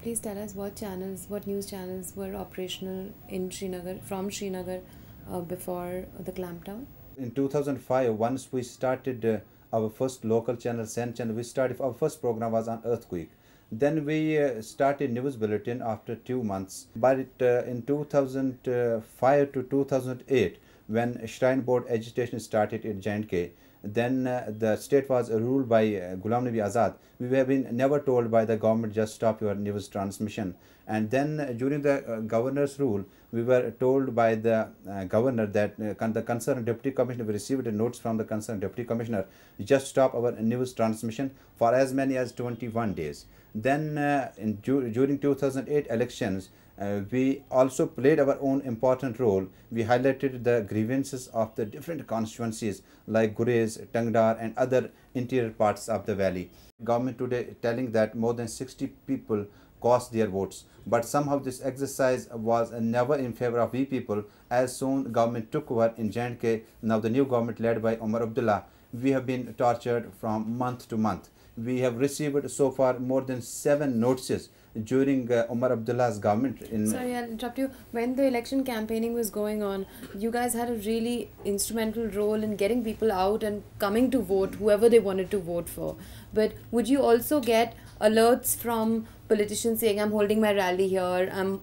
please tell us what news channels were operational in Srinagar, from Srinagar, before the clampdown? In 2005, once we started our first local channel, Sen channel, our first program was on earthquake. Then we started news bulletin after 2 months. But in 2005 to 2008, when Shrine Board agitation started in J&K, then the state was ruled by Ghulam Nabi Azad. We have been never told by the government, just stop your news transmission. And then during the governor's rule, we were told by the governor that the concerned deputy commissioner, we received a notice from the concerned deputy commissioner, just stop our news transmission for as many as 21 days. Then during 2008 elections, we also played our own important role. We highlighted the grievances of the different constituencies like Gurez, Tangdar and other interior parts of the valley. Government today telling that more than 60 people cost their votes, but somehow this exercise was never in favor of we people. As soon government took over in J&K, now the new government led by Omar Abdullah, we have been tortured from month to month. We have received so far more than 7 notices during Omar Abdullah's government. Sorry, I'll interrupt you. When the election campaigning was going on, you guys had a really instrumental role in getting people out and coming to vote, whoever they wanted to vote for. But would you also get alerts from politicians saying, I'm holding my rally here?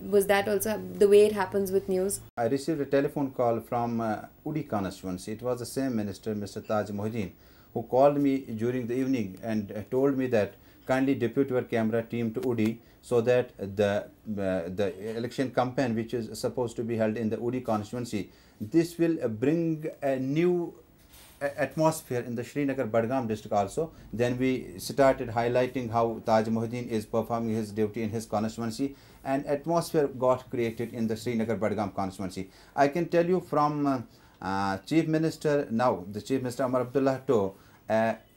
Was that also the way it happens with news? I received a telephone call from Udi constituency. It was the same minister, Mr. Tajajmul Syed, who called me during the evening and told me that kindly depute your camera team to Udi so that the election campaign which is supposed to be held in the Udi constituency, this will bring a new atmosphere in the Srinagar Badgam district also. Then we started highlighting how Taj Muhyiddin is performing his duty in his constituency, and atmosphere got created in the Srinagar Badgam constituency. I can tell you from Chief Minister, now the Chief Minister Omar Abdullah to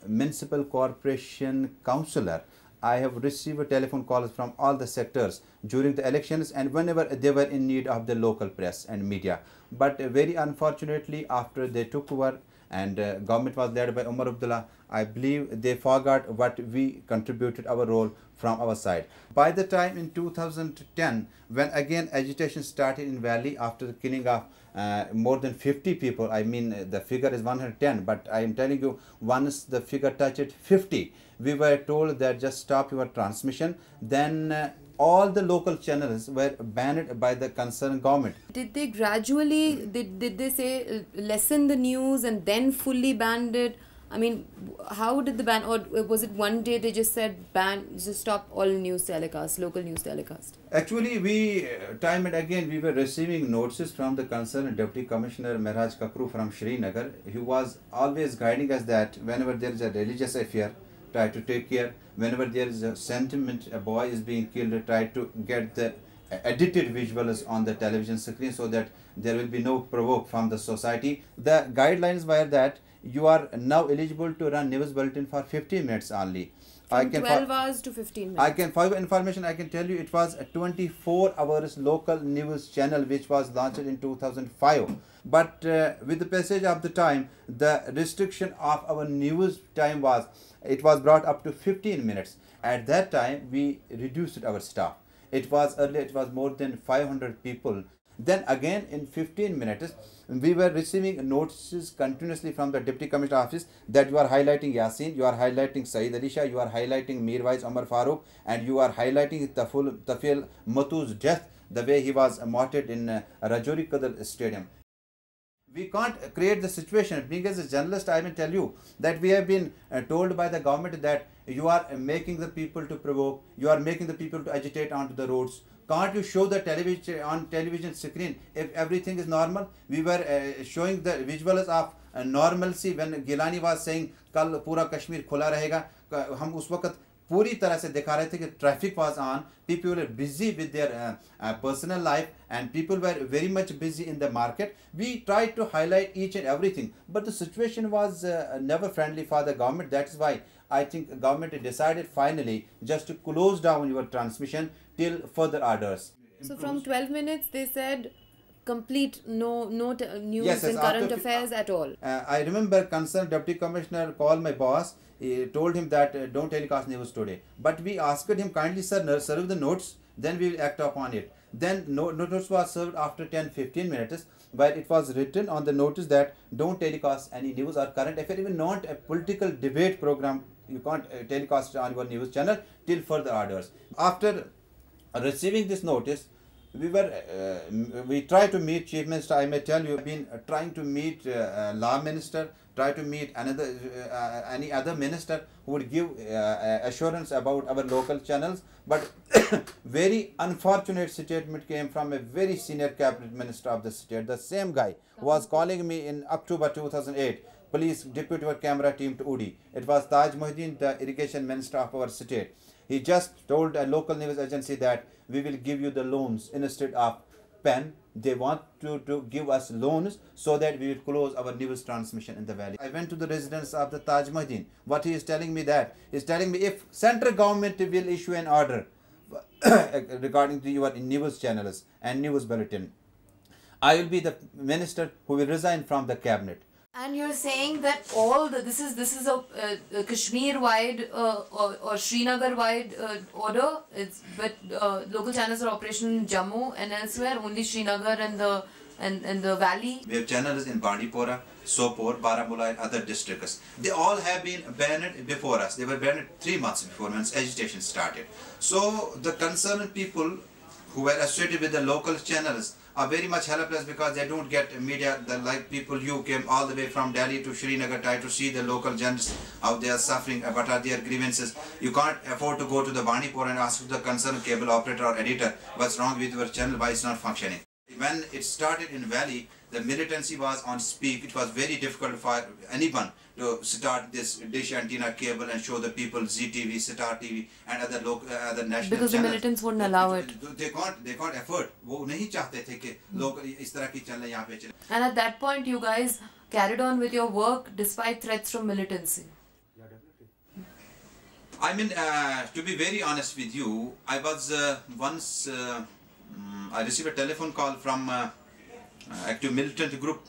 municipal corporation councillor, I have received telephone calls from all the sectors during the elections and whenever they were in need of the local press and media. But very unfortunately, after they took over and government was led by Omar Abdullah, I believe they forgot what we contributed our role from our side. By the time in 2010, when again agitation started in Valley after the killing of more than 50 people, I mean the figure is 110, but I am telling you, once the figure touched 50, we were told that just stop your transmission. Then all the local channels were banned by the concerned government. Did they gradually, did they say lessen the news and then fully banned it? I mean, how did the ban, or was it one day they just said ban, just stop all news telecast, local news telecast? Actually, we time and again we were receiving notices from the concerned Deputy Commissioner Mehraj Kakru from Srinagar. He was always guiding us that whenever there is a religious affair, try to take care. Whenever there is a sentiment, a boy is being killed, try to get the edited visuals on the television screen so that there will be no provoke from the society. The guidelines were that you are now eligible to run news bulletin for 15 minutes only. From 12 hours to 15 minutes. For your information, I can tell you it was a 24 hours local news channel which was launched in 2005. But with the passage of the time, the restriction of our news time was brought up to 15 minutes. At that time, we reduced our staff. Earlier it was more than 500 people. Then again in 15 minutes, we were receiving notices continuously from the Deputy Commissioner office that you are highlighting Yasin, you are highlighting Saeed Ali Shah, you are highlighting Mirwais Omar Farooq, and you are highlighting Tafil Matu's death, the way he was martyred in Rajouri Kadal Stadium. We can't create the situation. Being as a journalist, I will tell you that we have been told by the government that you are making the people to provoke, you are making the people to agitate onto the roads. Can't you show the television on television screen if everything is normal? We were showing the visuals of normalcy when Gilani was saying kal pura Kashmir khula rahega. हम उस वक्त पूरी तरह से दिखा रहे थे कि traffic was on, people were busy with their personal life and people were very much busy in the market. We tried to highlight each and everything, but the situation was never friendly for the government. That is why I think government decided finally just to close down your transmission till further orders. So from 12 minutes they said complete news Yes, and after current affairs at all. I remember concerned deputy commissioner called my boss. He told him that don't telecast news today. But we asked him kindly, sir, serve the notes, then we will act upon it. Then notice was served after 10-15 minutes, where it was written on the notice that don't telecast any news or current affair, even not a political debate program. You can't telecast on your news channel till further orders. After receiving this notice, we tried to meet chief minister. I may tell you, been trying to meet law minister, try to meet any other minister who would give assurance about our local channels, but very unfortunate statement came from a very senior cabinet minister of the state. The same guy was calling me in October 2008. Police deputy camera team to Udi. It was Tajajmul, the irrigation minister of our state. He just told a local news agency that we will give you the loans instead of pen. They want to give us loans so that we will close our news transmission in the valley. I went to the residence of the Tajajmul. What he is telling me that, he is telling me if central government will issue an order regarding to your news channels and news bulletin, I will be the minister who will resign from the cabinet. And you're saying that this is a Kashmir-wide or Srinagar-wide order. But local channels are operational in Jammu and elsewhere. Only Srinagar and the valley. We have channels in Bandipora, Sopore, Baramulla, and other districts. They all have been banned before us. They were banned 3 months before when agitation started. So the concerned people who were associated with the local channels are very much helpless because they don't get media. Like people, you came all the way from Delhi to Srinagar, try to see the local journalists, how they are suffering, what are their grievances. You can't afford to go to the Bandipur and ask the concerned cable operator or editor what's wrong with your channel, why it's not functioning. When it started in Valley, the militancy was on speak. It was very difficult for anyone to start this dish antenna cable and show the people ZTV, Star TV and other local, other national because channels. The militants wouldn't allow it. They can't afford. वो नहीं चाहते थे कि लोग इस तरह की channel यहाँ पे चले. And at that point, you guys carried on with your work despite threats from militancy. I mean, to be very honest with you, I was once. I received a telephone call from active militant group.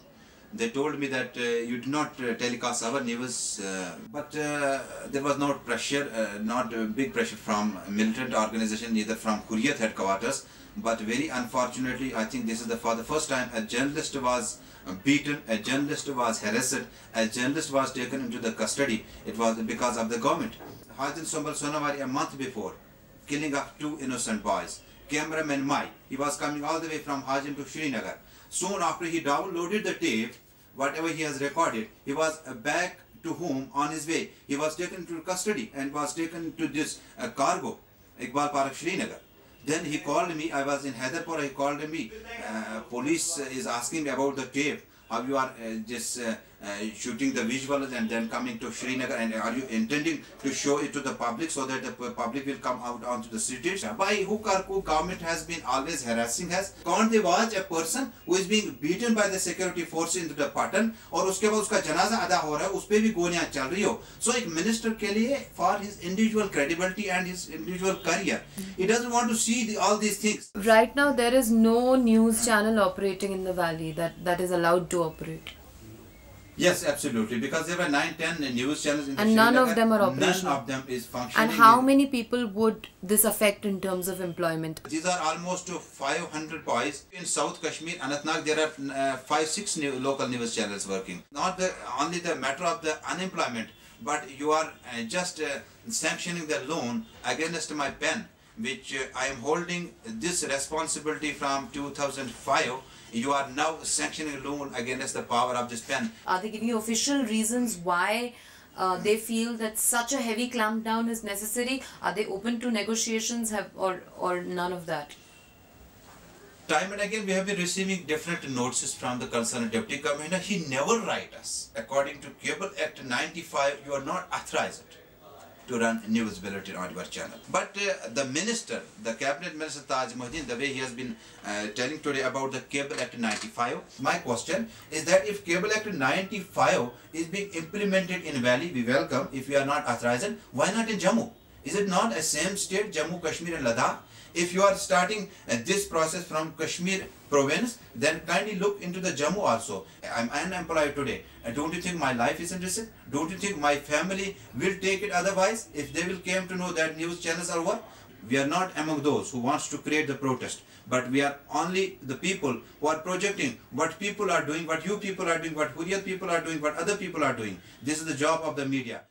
They told me that you do not telecast our news, but there was no pressure, not big pressure from militant organization, neither from Hurriyat headquarters. But very unfortunately, I think this is for the first time a journalist was beaten, a journalist was harassed, a journalist was taken into the custody. It was because of the government. Hajin Sombal Sonavari a month before, killing of 2 innocent boys. Cameraman Mai, he was coming all the way from Hajin to Srinagar. Soon after he downloaded the tape, whatever he has recorded, he was back to home on his way. He was taken to custody and was taken to this cargo, Iqbal Park, Srinagar. Then he called me, I was in Hyderpur, he called me, police is asking me about the tape, how you are just shooting the visuals and then coming to Srinagar, and are you intending to show it to the public so that the public will come out onto the streets? By hook or crook, government has been always harassing us. Can't they watch a person who is being beaten by the security forces into the patan और उसके बाद उसका जनाजा अदा हो रहा है, उस पे भी गोलियां चल रही हो. So एक minister के लिए, for his individual credibility and his individual career, he doesn't want to see all these things. Right now, there is no news channel operating in the valley that is allowed to operate. Yes, absolutely, because there were 9-10 news channels in the And none of them are operational. None of them is functioning. And how many people would this affect in terms of employment? These are almost 500 boys. In South Kashmir, Anantnag, there are 5-6 local news channels working. Not only the matter of the unemployment, but you are just sanctioning the loan against my pen, which I am holding this responsibility from 2005. You are now sanctioning a loan against the power of this pen. Are they giving you official reasons why they feel that such a heavy clampdown is necessary? Are they open to negotiations or none of that? Time and again we have been receiving different notices from the concerned deputy commissioner. He never write us. According to Cable Act 95, you are not authorized to run news bulletin on your channel. But the minister, the cabinet minister Tajajmul, the way he has been telling today about the Cable Act 95, my question is that if Cable Act 95 is being implemented in Valley, we welcome. If we are not authorized, why not in Jammu? Is it not a same state, Jammu, Kashmir and Ladakh? If you are starting this process from Kashmir province, then kindly look into the Jammu also. I'm unemployed today. Don't you think my life is in risk? Don't you think my family will take it otherwise if they will came to know that news channels are what? We are not among those who wants to create the protest, but we are only the people who are projecting what people are doing, what you people are doing, what Hurriyat people are doing, what other people are doing. This is the job of the media.